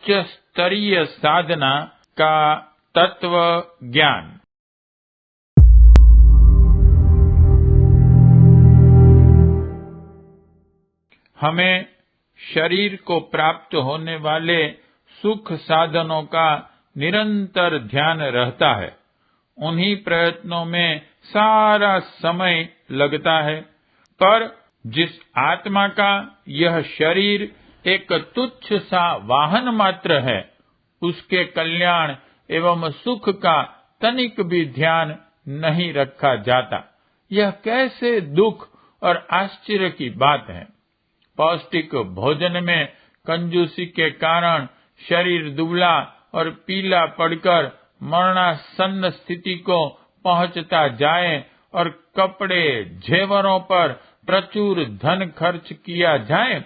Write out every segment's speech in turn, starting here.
उच्च स्तरीय साधना का तत्व ज्ञान। हमें शरीर को प्राप्त होने वाले सुख साधनों का निरंतर ध्यान रहता है। उन्हीं प्रयत्नों में सारा समय लगता है, पर जिस आत्मा का यह शरीर एक तुच्छ सा वाहन मात्र है, उसके कल्याण एवं सुख का तनिक भी ध्यान नहीं रखा जाता। यह कैसे दुख और आश्चर्य की बात है। पौष्टिक भोजन में कंजूसी के कारण शरीर दुबला और पीला पड़कर मरणासन्न स्थिति को पहुंचता जाए और कपड़े जेवरों पर प्रचुर धन खर्च किया जाए,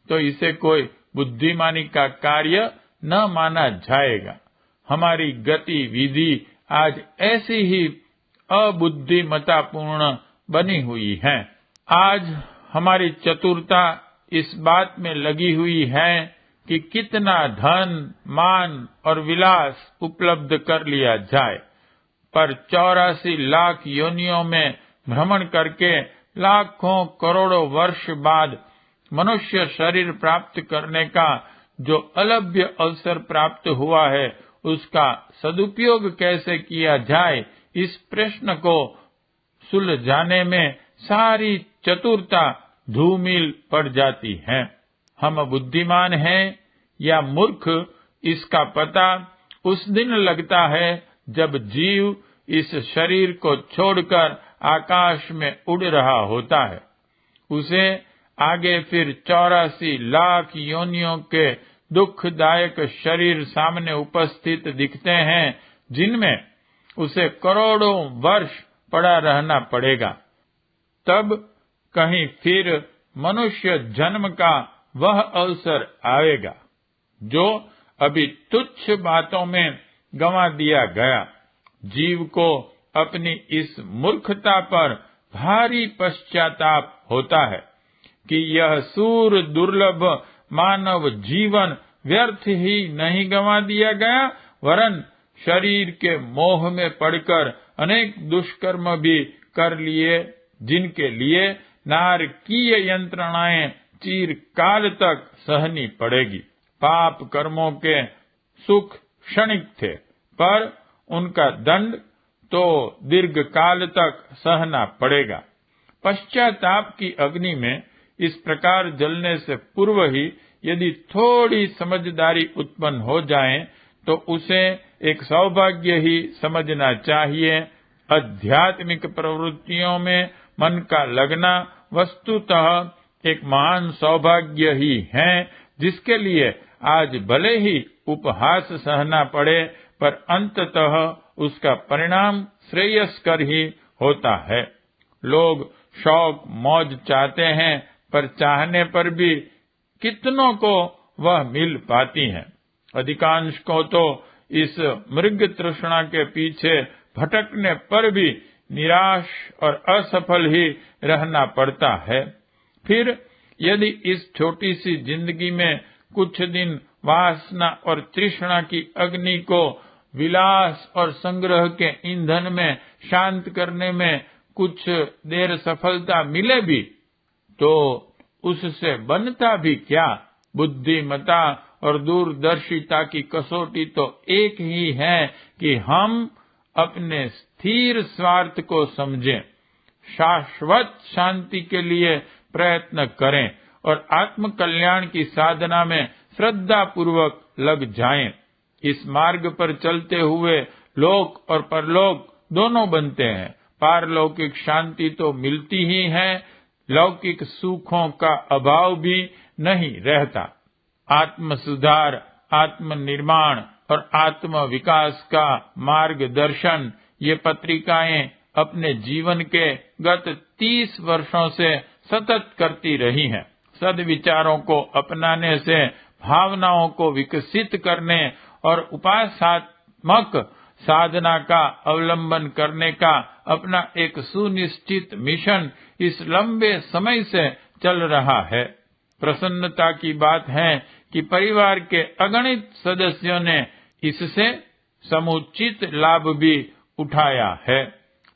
तो इसे कोई बुद्धिमानी का कार्य न माना जाएगा। हमारी गतिविधि आज ऐसी ही अबुद्धिमतापूर्ण बनी हुई है। आज हमारी चतुरता इस बात में लगी हुई है कि कितना धन, मान और विलास उपलब्ध कर लिया जाए, पर 84 लाख योनियों में भ्रमण करके लाखों करोड़ों वर्ष बाद मनुष्य शरीर प्राप्त करने का जो अलभ्य अवसर प्राप्त हुआ है, उसका सदुपयोग कैसे किया जाए, इस प्रश्न को सुलझाने में सारी चतुरता धूमिल पड़ जाती है। हम बुद्धिमान हैं या मूर्ख, इसका पता उस दिन लगता है जब जीव इस शरीर को छोड़कर आकाश में उड़ रहा होता है। उसे आगे फिर 84 लाख योनियों के दुखदायक शरीर सामने उपस्थित दिखते हैं, जिनमें उसे करोड़ों वर्ष पड़ा रहना पड़ेगा। तब कहीं फिर मनुष्य जन्म का वह अवसर आएगा जो अभी तुच्छ बातों में गंवा दिया गया। जीव को अपनी इस मूर्खता पर भारी पश्चाताप होता है कि यह सूर दुर्लभ मानव जीवन व्यर्थ ही नहीं गंवा दिया गया, वरन शरीर के मोह में पड़कर अनेक दुष्कर्म भी कर लिए, जिनके लिए नारकीय यंत्रणाएं चिरकाल तक सहनी पड़ेगी। पाप कर्मों के सुख क्षणिक थे, पर उनका दंड तो दीर्घ काल तक सहना पड़ेगा। पश्चाताप की अग्नि में इस प्रकार जलने से पूर्व ही यदि थोड़ी समझदारी उत्पन्न हो जाए, तो उसे एक सौभाग्य ही समझना चाहिए। आध्यात्मिक प्रवृत्तियों में मन का लगना वस्तुतः एक महान सौभाग्य ही है, जिसके लिए आज भले ही उपहास सहना पड़े, पर अंततः उसका परिणाम श्रेयस्कर ही होता है। लोग शौक मौज चाहते हैं, पर चाहने पर भी कितनों को वह मिल पाती है। अधिकांश को तो इस मृग तृष्णा के पीछे भटकने पर भी निराश और असफल ही रहना पड़ता है। फिर यदि इस छोटी सी जिंदगी में कुछ दिन वासना और तृष्णा की अग्नि को विलास और संग्रह के ईंधन में शांत करने में कुछ देर सफलता मिले भी, तो उससे बनता भी क्या। बुद्धिमता और दूरदर्शिता की कसौटी तो एक ही है कि हम अपने स्थिर स्वार्थ को समझें, शाश्वत शांति के लिए प्रयत्न करें और आत्म कल्याण की साधना में श्रद्धा पूर्वक लग जाएं। इस मार्ग पर चलते हुए लोक और परलोक दोनों बनते हैं। पारलौकिक शांति तो मिलती ही है, लौकिक सुखों का अभाव भी नहीं रहता। आत्म सुधार, आत्म निर्माण और आत्म विकास का मार्गदर्शन ये पत्रिकाएं अपने जीवन के गत 30 वर्षों से सतत करती रही हैं। सद्विचारों को अपनाने से भावनाओं को विकसित करने और उपासनात्मक साधना का अवलंबन करने का अपना एक सुनिश्चित मिशन इस लंबे समय से चल रहा है। प्रसन्नता की बात है कि परिवार के अगणित सदस्यों ने इससे समुचित लाभ भी उठाया है।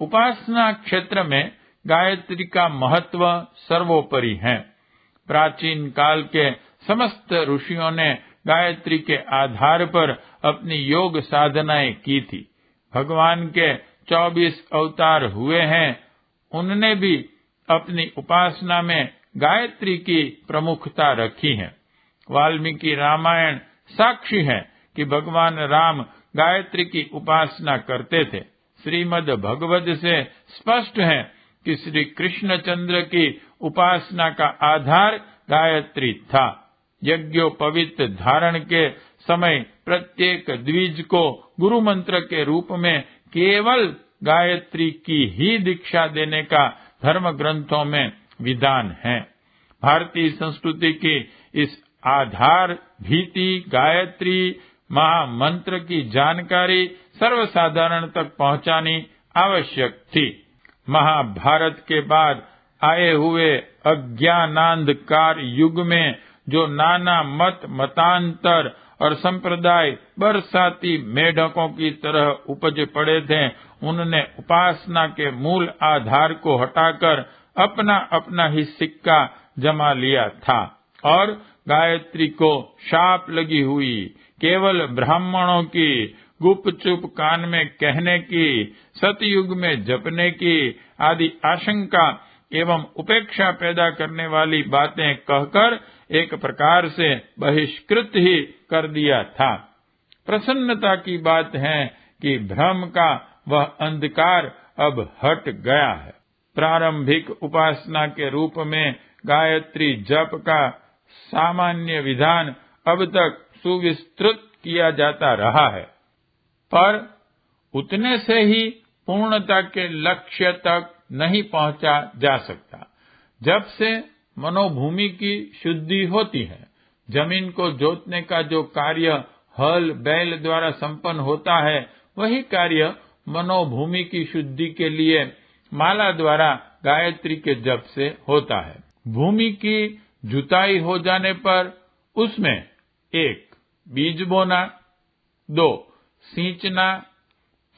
उपासना क्षेत्र में गायत्री का महत्व सर्वोपरि है। प्राचीन काल के समस्त ऋषियों ने गायत्री के आधार पर अपनी योग साधनाएं की थी। भगवान के 24 अवतार हुए हैं, उनने भी अपनी उपासना में गायत्री की प्रमुखता रखी है। वाल्मीकि रामायण साक्षी है कि भगवान राम गायत्री की उपासना करते थे। श्रीमद् भगवत से स्पष्ट है कि श्री कृष्णचंद्र की उपासना का आधार गायत्री था। यज्ञोपवीत धारण के समय प्रत्येक द्विज को गुरु मंत्र के रूप में केवल गायत्री की ही दीक्षा देने का धर्म ग्रंथों में विधान है। भारतीय संस्कृति की इस आधार भीति गायत्री महामंत्र की जानकारी सर्वसाधारण तक पहुंचानी आवश्यक थी। महाभारत के बाद आए हुए अज्ञानांधकार युग में जो नाना मत मतांतर और संप्रदाय बरसाती मेढकों की तरह उपज पड़े थे, उनने उपासना के मूल आधार को हटाकर अपना अपना ही सिक्का जमा लिया था और गायत्री को शाप लगी हुई, केवल ब्राह्मणों की गुपचुप कान में कहने की, सतयुग में जपने की आदि आशंका एवं उपेक्षा पैदा करने वाली बातें कहकर एक प्रकार से बहिष्कृत ही कर दिया था। प्रसन्नता की बात है कि भ्रम का वह अंधकार अब हट गया है। प्रारंभिक उपासना के रूप में गायत्री जप का सामान्य विधान अब तक सुविस्तृत किया जाता रहा है, पर उतने से ही पूर्णता के लक्ष्य तक नहीं पहुंचा जा सकता। जब से मनोभूमि की शुद्धि होती है, जमीन को जोतने का जो कार्य हल बैल द्वारा संपन्न होता है, वही कार्य मनोभूमि की शुद्धि के लिए माला द्वारा गायत्री के जप से होता है। भूमि की जुताई हो जाने पर उसमें 1. बीज बोना, 2. सींचना,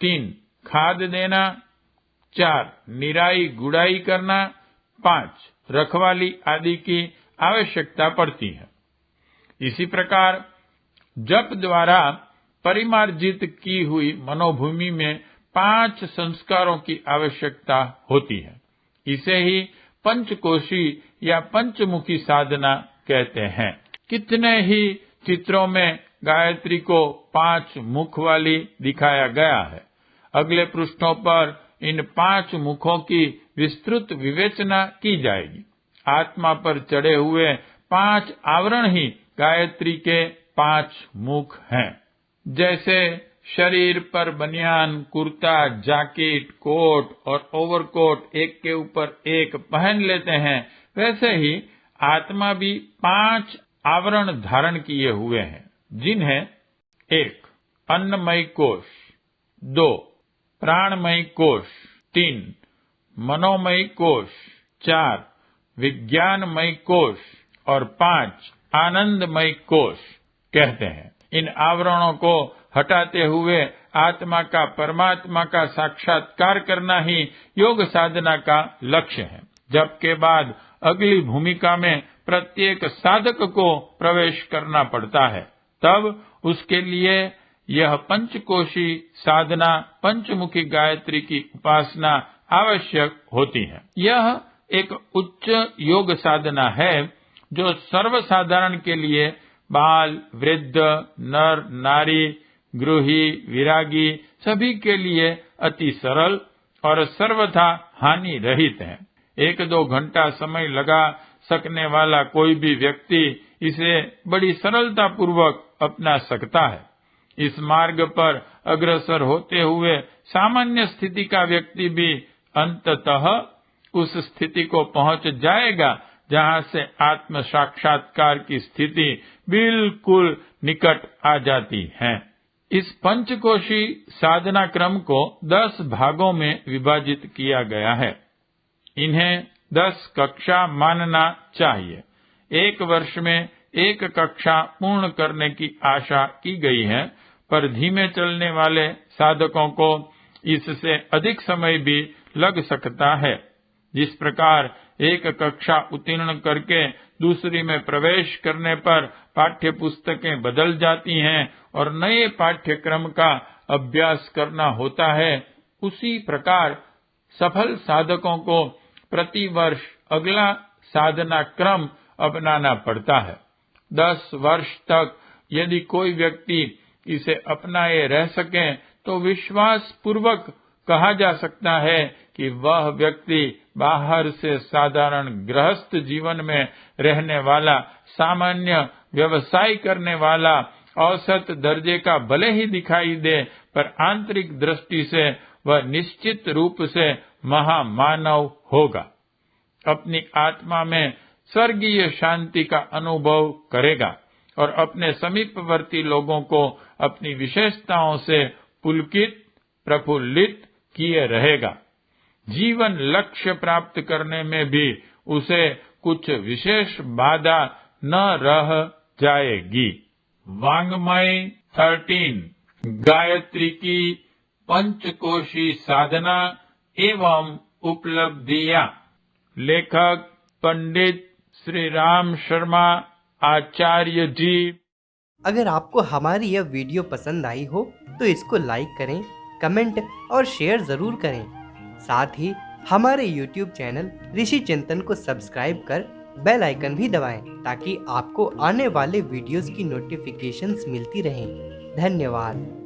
3. खाद देना, 4. निराई गुड़ाई करना, 5. रखवाली आदि की आवश्यकता पड़ती है। इसी प्रकार जप द्वारा परिमार्जित की हुई मनोभूमि में 5 संस्कारों की आवश्यकता होती है। इसे ही पंचकोशी या पंचमुखी साधना कहते हैं। कितने ही चित्रों में गायत्री को 5 मुख वाली दिखाया गया है। अगले पृष्ठों पर इन 5 मुखों की विस्तृत विवेचना की जाएगी। आत्मा पर चढ़े हुए 5 आवरण ही गायत्री के 5 मुख हैं। जैसे शरीर पर बनियान, कुर्ता, जैकेट, कोट और ओवरकोट एक के ऊपर एक पहन लेते हैं, वैसे ही आत्मा भी 5 आवरण धारण किए हुए हैं, जिन्हें 1. अन्नमय कोश, 2. प्राणमय कोश, 3. मनोमय कोश, 4. विज्ञानमय कोश और 5. आनंदमय कोश कहते हैं। इन आवरणों को हटाते हुए आत्मा का परमात्मा का साक्षात्कार करना ही योग साधना का लक्ष्य है। जप के बाद अगली भूमिका में प्रत्येक साधक को प्रवेश करना पड़ता है। तब उसके लिए यह पंचकोशी साधना, पंचमुखी गायत्री की उपासना आवश्यक होती है। यह एक उच्च योग साधना है जो सर्वसाधारण के लिए बाल, वृद्ध, नर, नारी, गृही, विरागी सभी के लिए अति सरल और सर्वथा हानि रहित है। 1-2 घंटा समय लगा सकने वाला कोई भी व्यक्ति इसे बड़ी सरलता पूर्वक अपना सकता है। इस मार्ग पर अग्रसर होते हुए सामान्य स्थिति का व्यक्ति भी अंततः उस स्थिति को पहुंच जाएगा जहां से आत्म साक्षात्कार की स्थिति बिल्कुल निकट आ जाती है। इस पंचकोशी साधना क्रम को 10 भागों में विभाजित किया गया है। इन्हें 10 कक्षा मानना चाहिए। 1 वर्ष में एक कक्षा पूर्ण करने की आशा की गई है, पर धीमे चलने वाले साधकों को इससे अधिक समय भी लग सकता है। जिस प्रकार एक कक्षा उत्तीर्ण करके दूसरी में प्रवेश करने पर पाठ्य पुस्तकें बदल जाती हैं और नए पाठ्यक्रम का अभ्यास करना होता है, उसी प्रकार सफल साधकों को प्रति वर्ष अगला साधना क्रम अपनाना पड़ता है। 10 वर्ष तक यदि कोई व्यक्ति इसे अपनाए रह सके तो विश्वास पूर्वक कहा जा सकता है कि वह व्यक्ति बाहर से साधारण गृहस्थ जीवन में रहने वाला, सामान्य व्यवसाय करने वाला, औसत दर्जे का भले ही दिखाई दे, पर आंतरिक दृष्टि से वह निश्चित रूप से महामानव होगा। अपनी आत्मा में स्वर्गीय शांति का अनुभव करेगा और अपने समीपवर्ती लोगों को अपनी विशेषताओं से पुलकित, प्रफुल्लित किए रहेगा। जीवन लक्ष्य प्राप्त करने में भी उसे कुछ विशेष बाधा न रह जाएगी। वाङ्मय 13 गायत्री की पंचकोशी साधना एवं उपलब्धियां। लेखक पंडित श्री राम शर्मा आचार्य जी। अगर आपको हमारी यह वीडियो पसंद आई हो तो इसको लाइक करें, कमेंट और शेयर जरूर करें। साथ ही हमारे YouTube चैनल ऋषि चिंतन को सब्सक्राइब कर बेल आइकन भी दबाएं ताकि आपको आने वाले वीडियोस की नोटिफिकेशंस मिलती रहें। धन्यवाद।